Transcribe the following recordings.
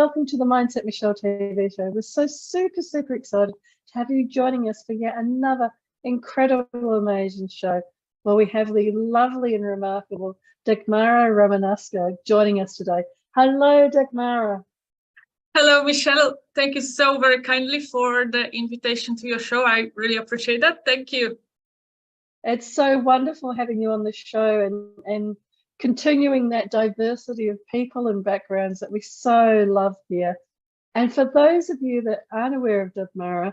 welcome to the Mindset Michele TV show. We're so super excited to have you joining us for yet another incredible, amazing show where we have the lovely and remarkable Dagmara Romanowska joining us today. Hello, Dagmara. Hello, Michele. Thank you so very kindly for the invitation to your show. I really appreciate that. Thank you. It's so wonderful having you on the show and continuing that diversity of people and backgrounds that we so love here. And for those of you that aren't aware of Dagmara,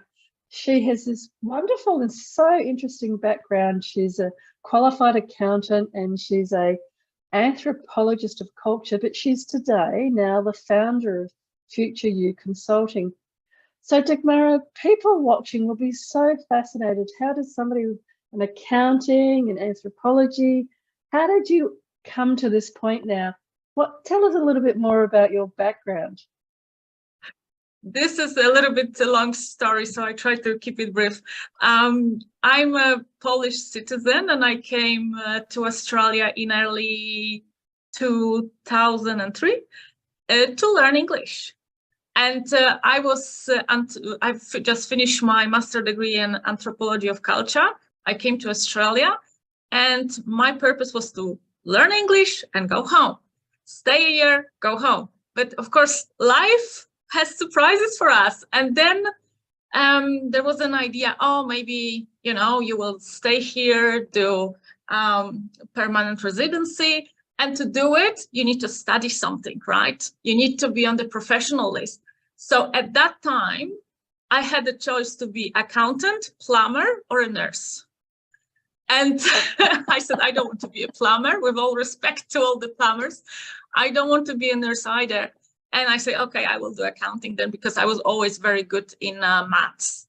she has this wonderful and so interesting background. She's a qualified accountant and she's an anthropologist of culture, but she's today now the founder of Future You Consulting. So Dagmara, people watching will be so fascinated. How does somebody with an accounting and anthropology, how did you come to this point now? Tell us a little bit more about your background. This is a little bit a long story, so I try to keep it brief. I'm a Polish citizen and I came to Australia in early 2003 to learn English. And I've just finished my master's degree in anthropology of culture. I came to Australia and my purpose was to learn English and go home, stay a year, go home. But of course, life has surprises for us. And then there was an idea, oh, maybe, you will stay here, do permanent residency. And to do it, you need to study something, right? You need to be on the professional list. So at that time, I had the choice to be accountant, plumber, or a nurse. And I said, I don't want to be a plumber, with all respect to all the plumbers. I don't want to be a nurse either. And I say, okay, I will do accounting then, because I was always very good in maths.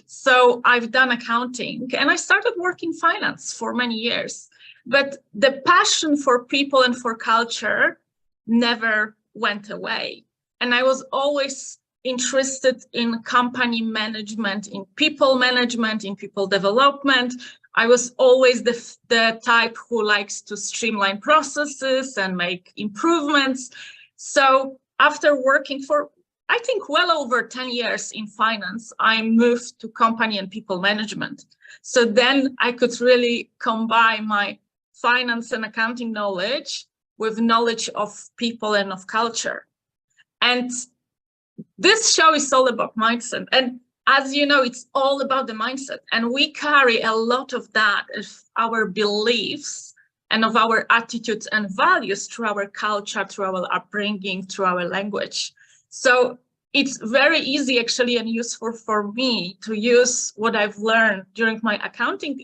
So I've done accounting and I started working finance for many years. But the passion for people and for culture never went away. And I was always interested in company management, in people development. I was always the type who likes to streamline processes and make improvements. So after working for, I think, well over 10 years in finance, I moved to company and people management. So then I could really combine my finance and accounting knowledge with knowledge of people and of culture. And this show is all about mindset. And as you know, it's all about the mindset. And we carry a lot of that, of our beliefs and of our attitudes and values through our culture, through our upbringing, through our language. So it's very easy actually and useful for me to use what I've learned during my accounting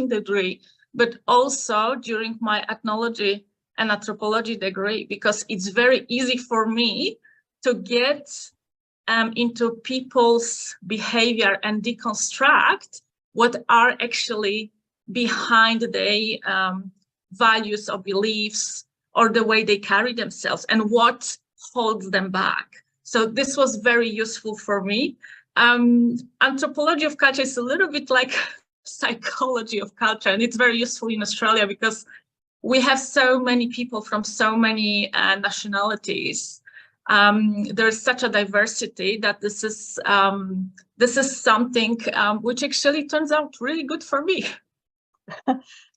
degree, but also during my ethnology and anthropology degree, because it's very easy for me to get into people's behavior and deconstruct what are actually behind the values or beliefs or the way they carry themselves and what holds them back. So this was very useful for me. Anthropology of culture is a little bit like psychology of culture, and it's very useful in Australia because we have so many people from so many nationalities. There's such a diversity that this is something which actually turns out really good for me.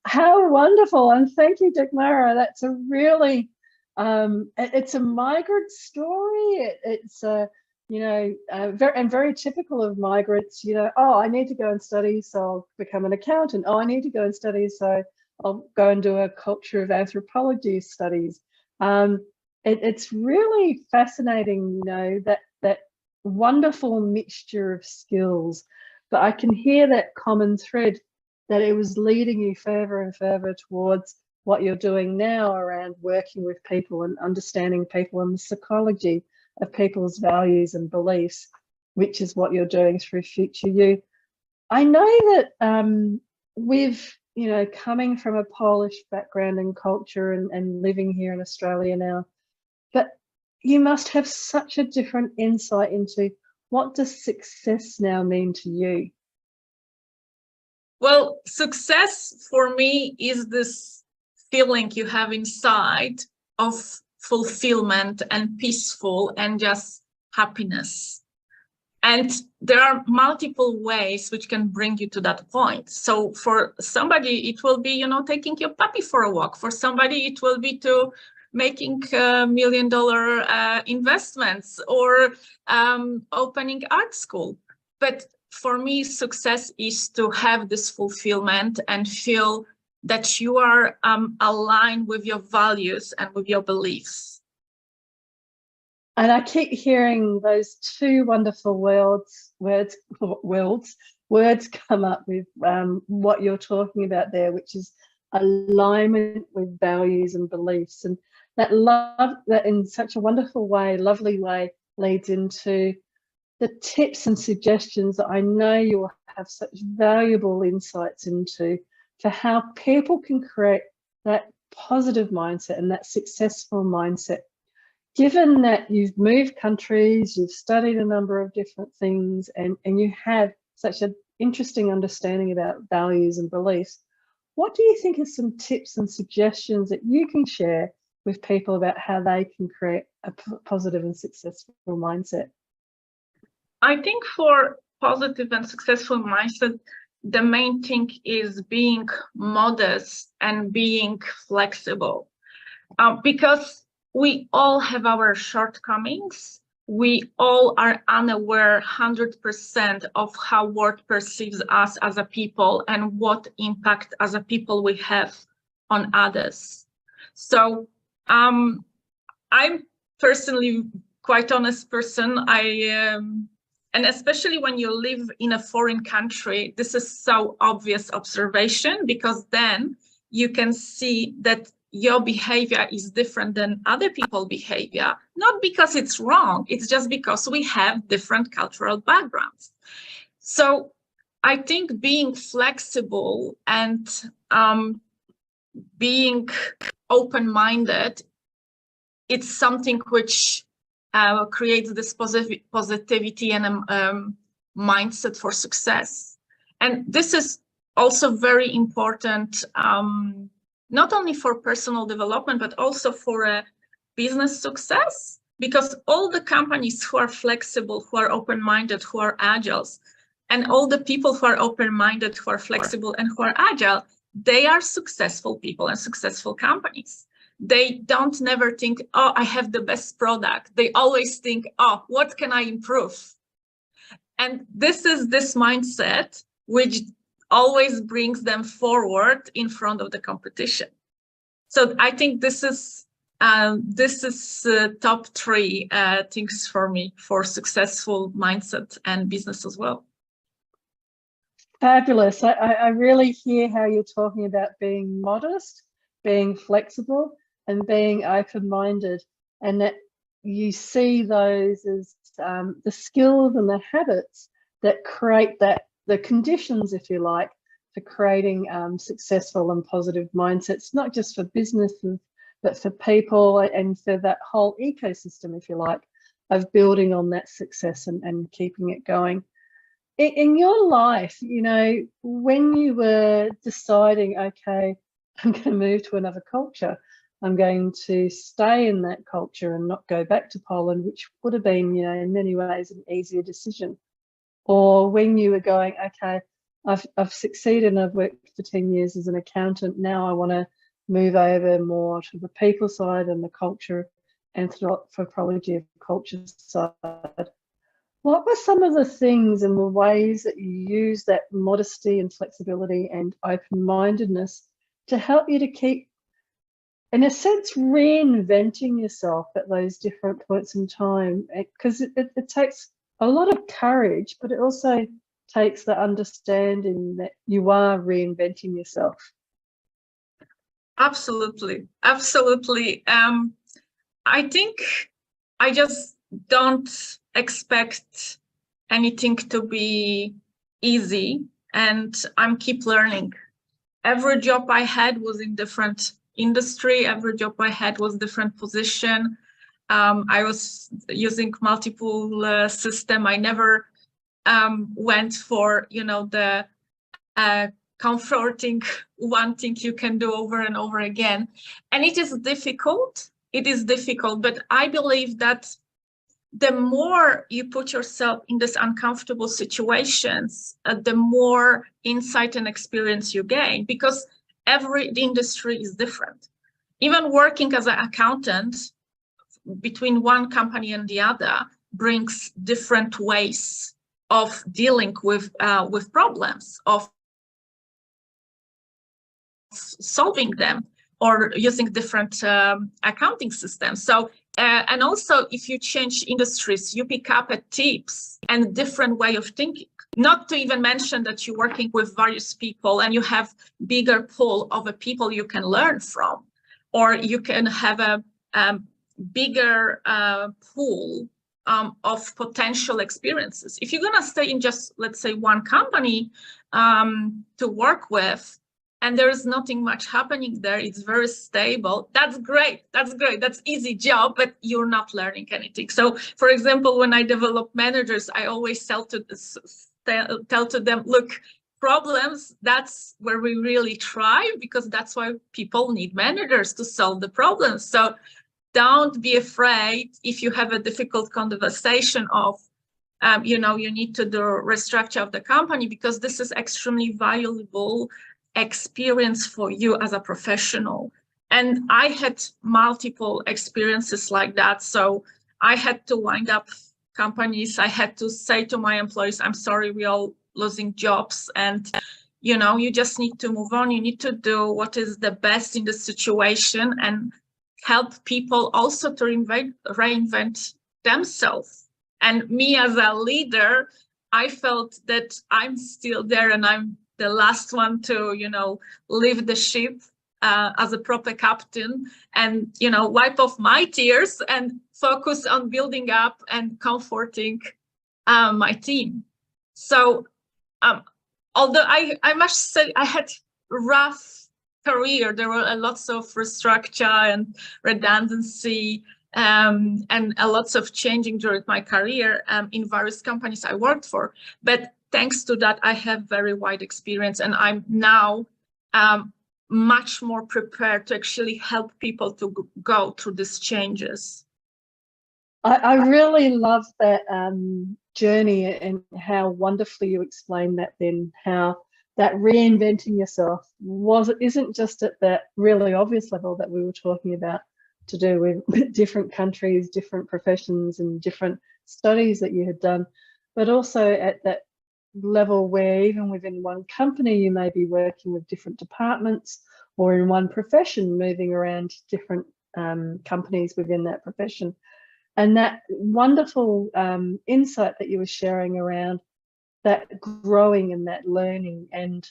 How wonderful. And thank you, Dagmara. That's a really, it's a migrant story. It's very typical of migrants, oh, I need to go and study, so I'll become an accountant. Oh, I need to go and study, so I'll go and do a culture of anthropology studies. It's really fascinating, that wonderful mixture of skills. But I can hear that common thread, that it was leading you further and further towards what you're doing now around working with people and understanding people and the psychology of people's values and beliefs, which is what you're doing through Future You. I know that with, coming from a Polish background and culture and living here in Australia now, but you must have such a different insight into what does success now mean to you? Well, success for me is this feeling you have inside of fulfillment and peaceful and just happiness. And there are multiple ways which can bring you to that point. So for somebody, it will be, you know, taking your puppy for a walk. For somebody, it will be to making $1 million investments or opening art school. But for me, success is to have this fulfillment and feel that you are aligned with your values and with your beliefs. And I keep hearing those two wonderful words come up with what you're talking about there, which is alignment with values and beliefs. And that love, that in such a wonderful way, lovely way, leads into the tips and suggestions that I know you will have such valuable insights into for how people can create that positive mindset and that successful mindset. Given that you've moved countries, you've studied a number of different things, and you have such an interesting understanding about values and beliefs, what do you think are some tips and suggestions that you can share with people about how they can create a positive and successful mindset? I think for positive and successful mindset, the main thing is being modest and being flexible, because we all have our shortcomings. We all are unaware 100% of how world perceives us as a people and what impact as a people we have on others. So I'm personally quite honest person. And especially when you live in a foreign country, this is so obvious observation, because then you can see that your behavior is different than other people's behavior, not because it's wrong, it's just because we have different cultural backgrounds. So I think being flexible and being open-minded, it's something which creates this positivity and mindset for success. And this is also very important, not only for personal development, but also for a business success, because all the companies who are flexible, who are open-minded, who are agile, and all the people who are open-minded, who are flexible, and who are agile, they are successful people and successful companies. They don't never think, oh, I have the best product. They always think, oh, what can I improve? And this is this mindset which always brings them forward in front of the competition. So I think this is top three things for me for successful mindset and business as well. Fabulous. I really hear how you're talking about being modest, being flexible, and being open-minded, and that you see those as the skills and the habits that create the conditions, if you like, for creating successful and positive mindsets, not just for businesses, but for people and for that whole ecosystem, if you like, of building on that success and keeping it going. In your life, you know, when you were deciding, okay, I'm going to move to another culture, I'm going to stay in that culture and not go back to Poland, which would have been, you know, in many ways an easier decision. Or when you were going, okay, I've succeeded and I've worked for 10 years as an accountant, now I want to move over more to the people side and the culture, anthropology of culture side. What were some of the things and the ways that you use that modesty and flexibility and open-mindedness to help you to keep, in a sense, reinventing yourself at those different points in time? Because it takes a lot of courage, but it also takes the understanding that you are reinventing yourself. Absolutely, absolutely. I think I just don't expect anything to be easy, and I'm keep learning. Every job I had was in different industry. Every job I had was different position. I was using multiple system. I never went for, you know, the comforting one thing you can do over and over again. And it is difficult. it is difficult, but I believe that the more you put yourself in these uncomfortable situations, the more insight and experience you gain, because every industry is different. Even working as an accountant between one company and the other brings different ways of dealing with problems, of solving them, or using different accounting systems. So, and also if you change industries, you pick up tips and a different way of thinking. Not to even mention that you're working with various people and you have bigger pool of people you can learn from, or you can have a bigger pool of potential experiences. If you're gonna stay in just, let's say, one company to work with, and there is nothing much happening there, it's very stable, that's great, that's easy job, but you're not learning anything. So, for example, when I develop managers, I always tell to them, look, problems, that's where we really thrive, because that's why people need managers, to solve the problems. So don't be afraid if you have a difficult conversation of, you need to do a restructure of the company, because this is extremely valuable experience for you as a professional. And I had multiple experiences like that. So I had to wind up companies. I had to say to my employees, I'm sorry, we're all losing jobs. And, you just need to move on. You need to do what is the best in the situation and help people also to reinvent themselves. And me as a leader, I felt that I'm still there and I'm the last one to, leave the ship as a proper captain and, wipe off my tears and focus on building up and comforting my team. So although I must say I had rough career, there were lots of restructure and redundancy and a lots of changing during my career in various companies I worked for. But thanks to that, I have very wide experience, and I'm now much more prepared to actually help people to go through these changes. I really love that journey and how wonderfully you explained that then, how that reinventing yourself isn't just at that really obvious level that we were talking about, to do with different countries, different professions and different studies that you had done, but also at that level where even within one company you may be working with different departments, or in one profession moving around different companies within that profession. And that wonderful insight that you were sharing around that growing and that learning, and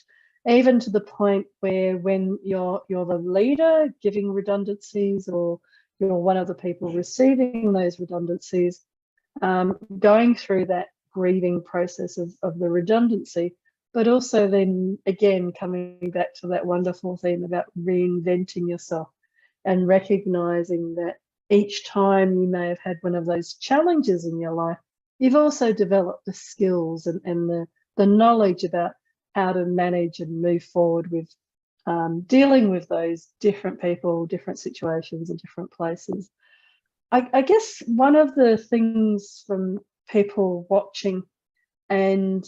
even to the point where when you're the leader giving redundancies, or you're one of the people receiving those redundancies, going through that grieving process of the redundancy, but also then again coming back to that wonderful theme about reinventing yourself and recognizing that each time you may have had one of those challenges in your life, you've also developed the skills and the knowledge about how to manage and move forward with dealing with those different people, different situations and different places. I guess one of the things from people watching, and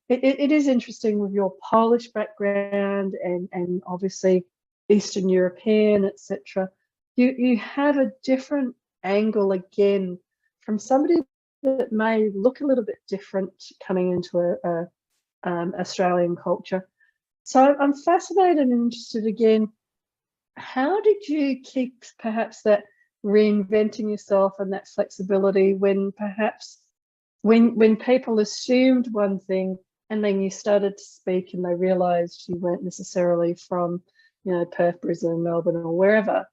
it is interesting with your Polish background and obviously Eastern European, etc. You have a different angle again from somebody that may look a little bit different coming into a Australian culture. So I'm fascinated and interested again, how did you keep perhaps that reinventing yourself and that flexibility when perhaps when people assumed one thing and then you started to speak and they realized you weren't necessarily from, Perth, Brisbane, Melbourne or wherever?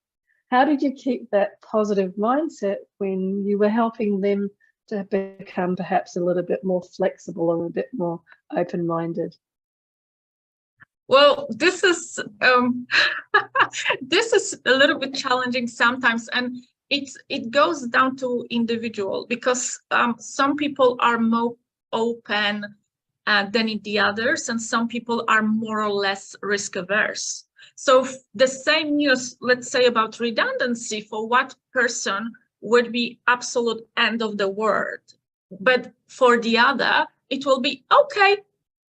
How did you keep that positive mindset when you were helping them to become perhaps a little bit more flexible or a bit more open-minded? Well, this is this is a little bit challenging sometimes, and it goes down to individual, because some people are more open than in the others, and some people are more or less risk averse. So the same news, let's say about redundancy, for what person would be absolute end of the world. But for the other, it will be, okay,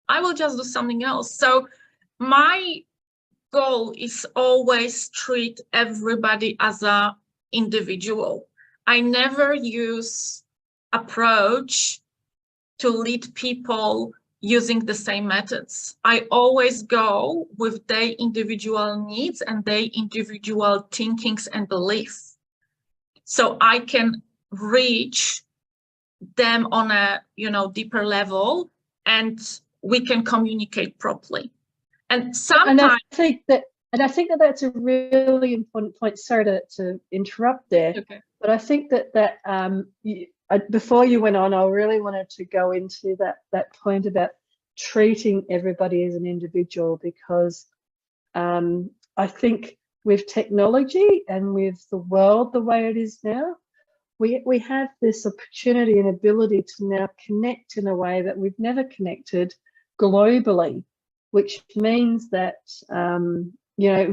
I will just do something else. So my goal is always treat everybody as a individual. I never use approach to lead people using the same methods. I always go with their individual needs and their individual thinkings and beliefs. So I can reach them on a, deeper level, and we can communicate properly. And sometimes, I think that that's a really important point. Sorry to interrupt there, okay. But I think that before you went on, I really wanted to go into that point about treating everybody as an individual, because I think with technology and with the world the way it is now, we have this opportunity and ability to now connect in a way that we've never connected globally, which means that, I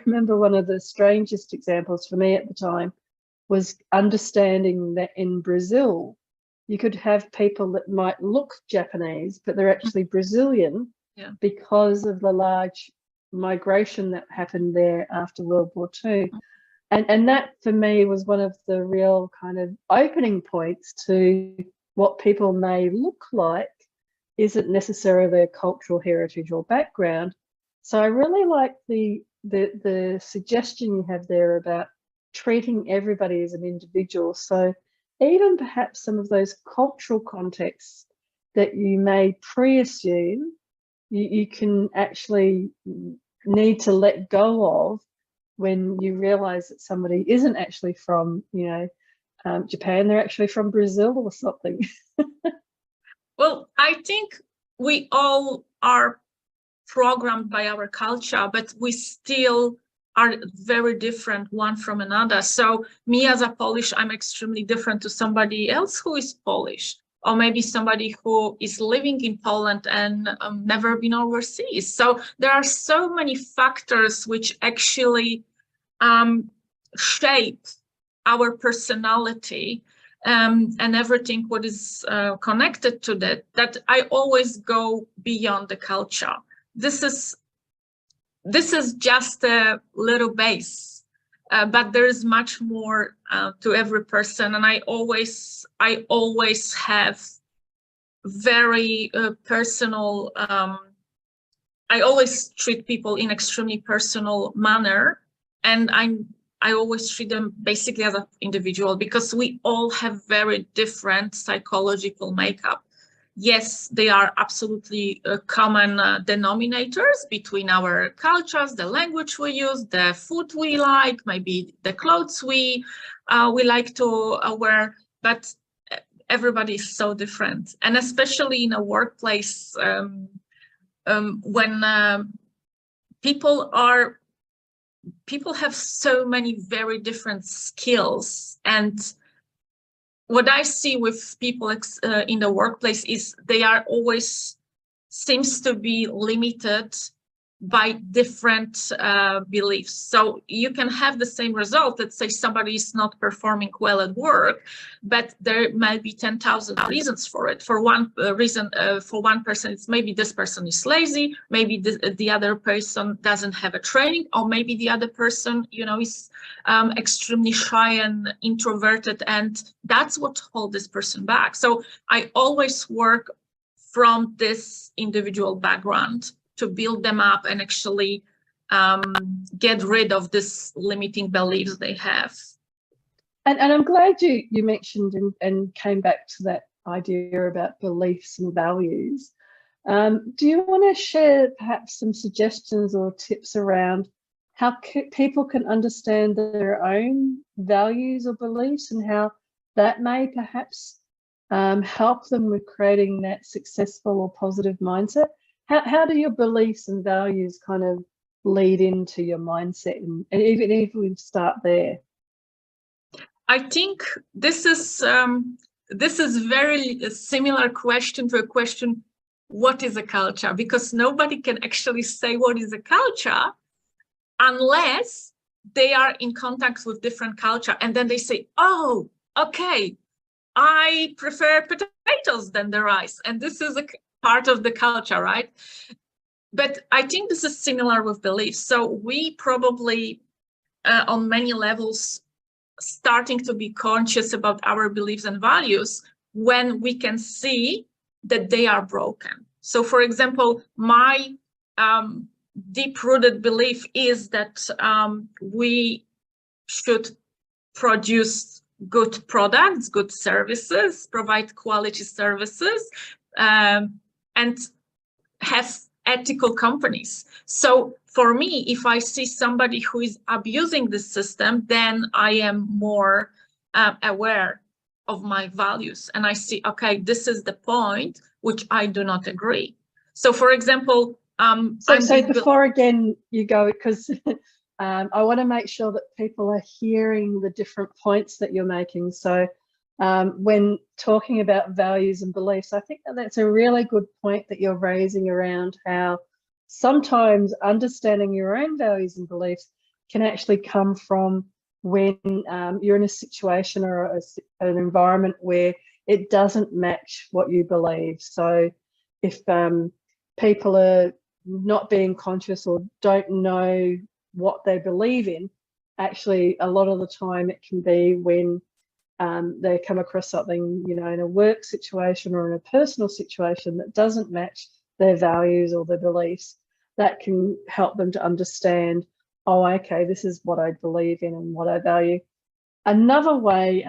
remember one of the strangest examples for me at the time was understanding that in Brazil, you could have people that might look Japanese, but they're actually Brazilian, because of the large migration that happened there after World War II. And that for me was one of the real kind of opening points to what people may look like isn't necessarily their cultural heritage or background. So I really like the suggestion you have there about treating everybody as an individual. So even perhaps some of those cultural contexts that you may pre-assume, you can actually need to let go of when you realize that somebody isn't actually from, Japan, they're actually from Brazil or something. Well, I think we all are programmed by our culture, but we still are very different one from another. So me as a Polish, I'm extremely different to somebody else who is Polish, or maybe somebody who is living in Poland and never been overseas. So there are so many factors which actually shape our personality and everything what is connected to that I always go beyond the culture. This is just a little base, but there is much more to every person, and I always have very personal. I always treat people in extremely personal manner, and I always treat them basically as an individual, because we all have very different psychological makeup. Yes, they are absolutely common denominators between our cultures, the language we use, the food we like, maybe the clothes we like to wear, but everybody is so different. And especially in a workplace, when people have so many very different skills, and what I see with people in the workplace is they are always seems to be limited by different beliefs. So you can have the same result. Let's say somebody is not performing well at work, but there might be 10,000 reasons for it. For one reason, for one person, it's maybe this person is lazy, maybe the other person doesn't have a training, or maybe the other person, is extremely shy and introverted, and that's what holds this person back. So I always work from this individual background to build them up and actually get rid of this limiting beliefs they have. And I'm glad you mentioned and came back to that idea about beliefs and values. Do you want to share perhaps some suggestions or tips around how people can understand their own values or beliefs, and how that may perhaps help them with creating that successful or positive mindset? How do your beliefs and values kind of lead into your mindset? And even if we start there. I think this is very similar question to a question what is a culture, because nobody can actually say what is a culture unless they are in contact with different culture. And then they say, oh, okay, I prefer potatoes than the rice. And this is a part of the culture, right? But I think this is similar with beliefs. So we probably, on many levels, starting to be conscious about our beliefs and values when we can see that they are broken. So, for example, my deep-rooted belief is that we should produce good products, good services, provide quality services, and have ethical companies. So for me, if I see somebody who is abusing the system, then I am more aware of my values. And I see, okay, this is the point which I do not agree. So for example, so before again you go, because I want to make sure that people are hearing the different points that you're making. So when talking about values and beliefs, I think that's a really good point that you're raising around how sometimes understanding your own values and beliefs can actually come from when you're in a situation or an environment where it doesn't match what you believe. So if people are not being conscious or don't know what they believe in, actually a lot of the time it can be when they come across something, you know, in a work situation or in a personal situation that doesn't match their values or their beliefs, that can help them to understand, oh, okay, this is what I believe in and what I value. Another way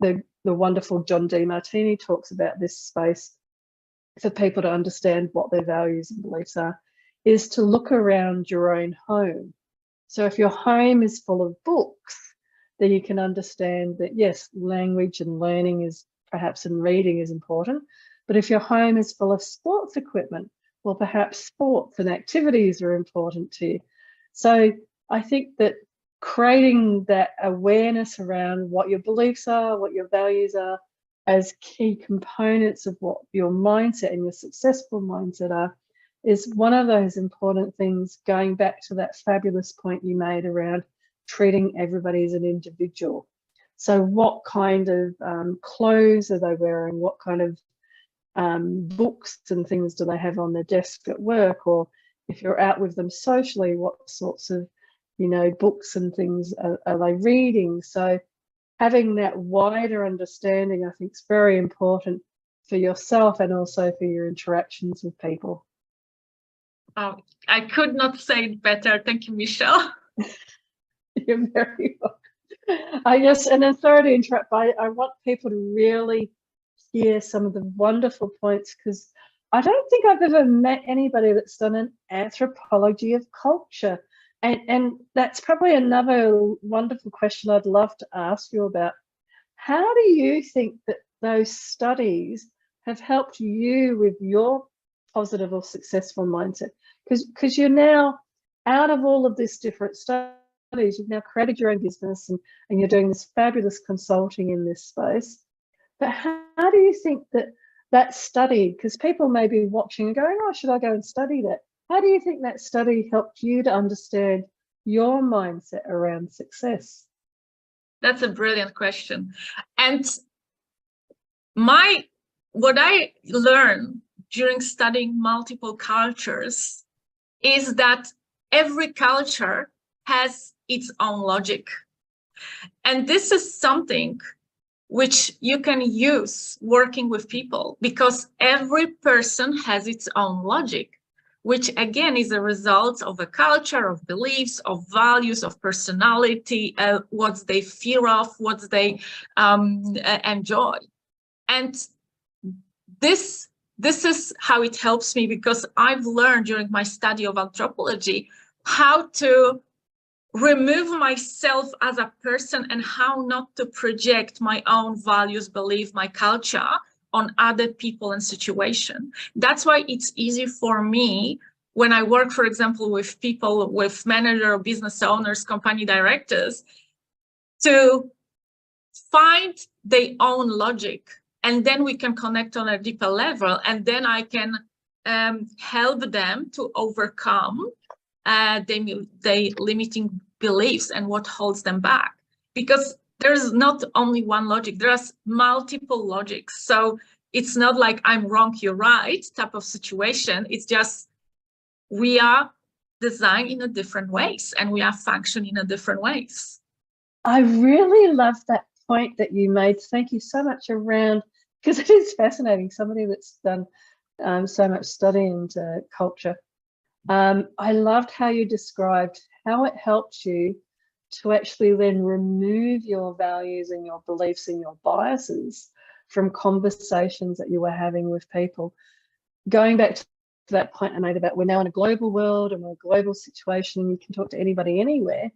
the wonderful John Demartini talks about this space for people to understand what their values and beliefs are is to look around your own home. So if your home is full of books, then you can understand that, yes, language and learning is perhaps, and reading is important. But if your home is full of sports equipment, well, perhaps sports and activities are important to you. So I think that creating that awareness around what your beliefs are, what your values are, as key components of what your mindset and your successful mindset are, is one of those important things, going back to that fabulous point you made around treating everybody as an individual. So what kind of clothes are they wearing? What kind of books and things do they have on their desk at work? Or if you're out with them socially, what sorts of, you know, books and things are they reading? So having that wider understanding, I think, is very important for yourself and also for your interactions with people. Oh, I could not say it better. Thank you, Michele. You're very welcome. I guess, and then sorry to interrupt, but I want people to really hear some of the wonderful points, because I don't think I've ever met anybody that's done an anthropology of culture. And that's probably another wonderful question I'd love to ask you about. How do you think that those studies have helped you with your positive or successful mindset? Because you're now out of all of this different studies, you've now created your own business and you're doing this fabulous consulting in this space. But how do you think that study, because people may be watching and going, oh, should I go and study that? How do you think that study helped you to understand your mindset around success? That's a brilliant question. And what I learned during studying multiple cultures is that every culture has its own logic. And this is something which you can use working with people, because every person has its own logic, which again is a result of a culture, of beliefs, of values, of personality, what they fear of, what they enjoy. And this is how it helps me, because I've learned during my study of anthropology how to remove myself as a person and how not to project my own values, belief, my culture on other people and situation. That's why it's easy for me when I work, for example, with people, with manager or business owners, company directors, to find their own logic. And then we can connect on a deeper level. And then I can help them to overcome they limiting beliefs and what holds them back. Because there's not only one logic, there's multiple logics. So it's not like I'm wrong, you're right type of situation. It's just we are designed in a different ways and we are functioning in a different ways. I really love that point that you made. Thank you so much around, because it is fascinating. Somebody that's done so much study into culture. I loved how you described how it helped you to actually then remove your values and your beliefs and your biases from conversations that you were having with people. Going back to that point I made about we're now in a global world and we're a global situation and you can talk to anybody anywhere.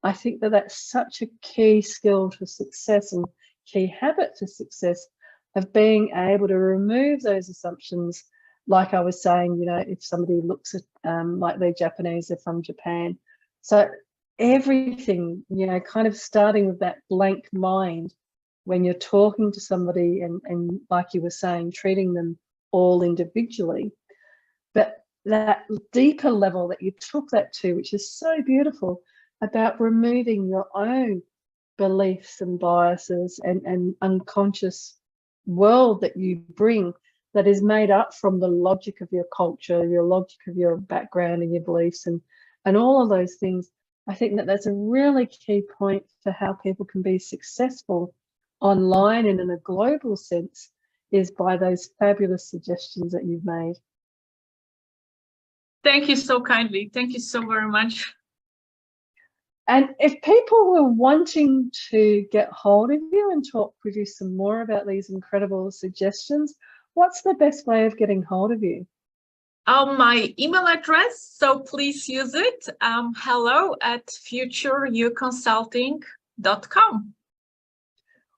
I think that that's such a key skill to success and key habit to success, of being able to remove those assumptions. Like I was saying, you know, if somebody looks at like they're Japanese, they're from Japan. So everything, you know, kind of starting with that blank mind when you're talking to somebody and like you were saying, treating them all individually. But that deeper level that you took that to, which is so beautiful, about removing your own beliefs and biases and unconscious world that you bring, that is made up from the logic of your culture, your logic of your background and your beliefs and all of those things. I think that that's a really key point for how people can be successful online and in a global sense, is by those fabulous suggestions that you've made. Thank you so kindly. Thank you so very much. And if people were wanting to get hold of you and talk with you some more about these incredible suggestions, what's the best way of getting hold of you? My email address, so please use it. hello@futureyouconsulting.com.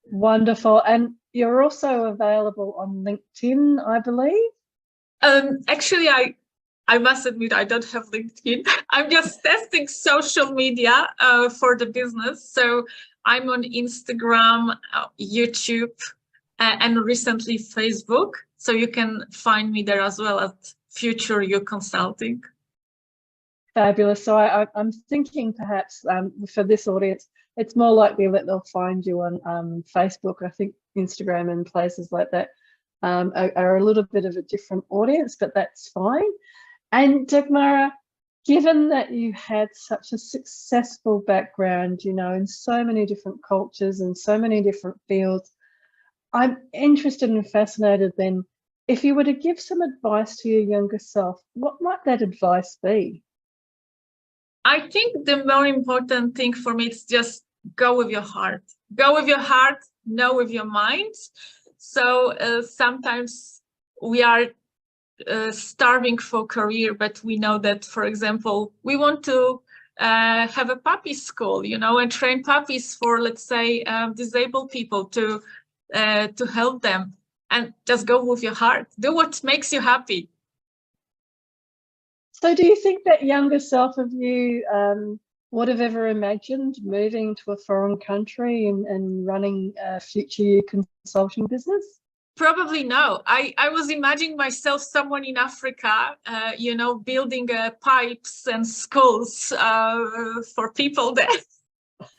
Wonderful. And you're also available on LinkedIn, I believe? Actually, I must admit, I don't have LinkedIn. I'm just testing social media for the business. So I'm on Instagram, YouTube, and recently Facebook. So you can find me there as well at Future You Consulting. Fabulous. So I'm thinking perhaps for this audience, it's more likely that they'll find you on Facebook. I think Instagram and places like that are a little bit of a different audience, but that's fine. And Dagmara, given that you had such a successful background, you know, in so many different cultures and so many different fields, I'm interested and fascinated then, if you were to give some advice to your younger self, what might that advice be? I think the more important thing for me is just go with your heart. Go with your heart, know with your mind. So sometimes we are starving for career, but we know that, for example, we want to have a puppy school, you know, and train puppies for, let's say, disabled people to help them, and just go with your heart. Do what makes you happy. So do you think that younger self of you would have ever imagined moving to a foreign country and running a Future You consulting business? Probably no. I was imagining myself someone in Africa, you know, building pipes and schools for people there.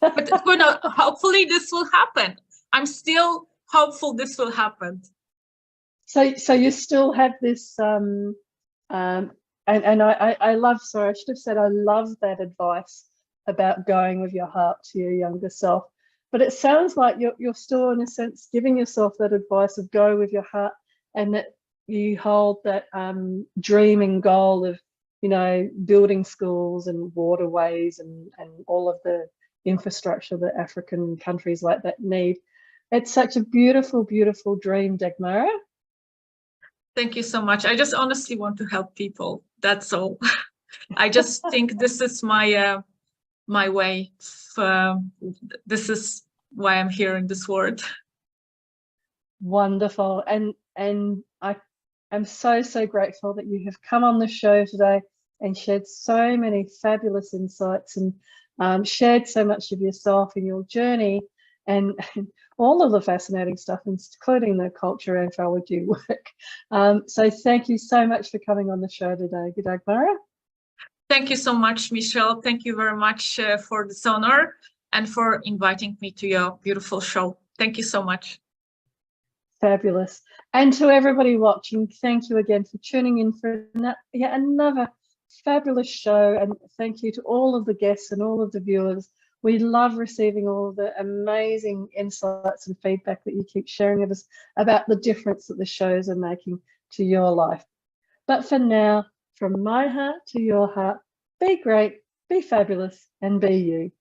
But you know, hopefully this will happen. I'm still hopeful this will happen. So you still have this, and I love, sorry, I should have said I love that advice about going with your heart to your younger self. But it sounds like you're still, in a sense, giving yourself that advice of go with your heart, and that you hold that dream and goal of, you know, building schools and waterways and all of the infrastructure that African countries like that need. It's such a beautiful, beautiful dream, Dagmara. Thank you so much. I just honestly want to help people. That's all. I just think this is my my way. This is why I'm here in this world. Wonderful. And I am so grateful that you have come on the show today and shared so many fabulous insights and shared so much of yourself and your journey, and all of the fascinating stuff, including the culture anthropology work. So thank you so much for coming on the show today, Dagmara. Thank you so much, Michele. Thank you very much for this honor and for inviting me to your beautiful show. Thank you so much. Fabulous. And to everybody watching, thank you again for tuning in for yet another fabulous show. And thank you to all of the guests and all of the viewers. We love receiving all the amazing insights and feedback that you keep sharing with us about the difference that the shows are making to your life. But for now, from my heart to your heart, be great, be fabulous, and be you.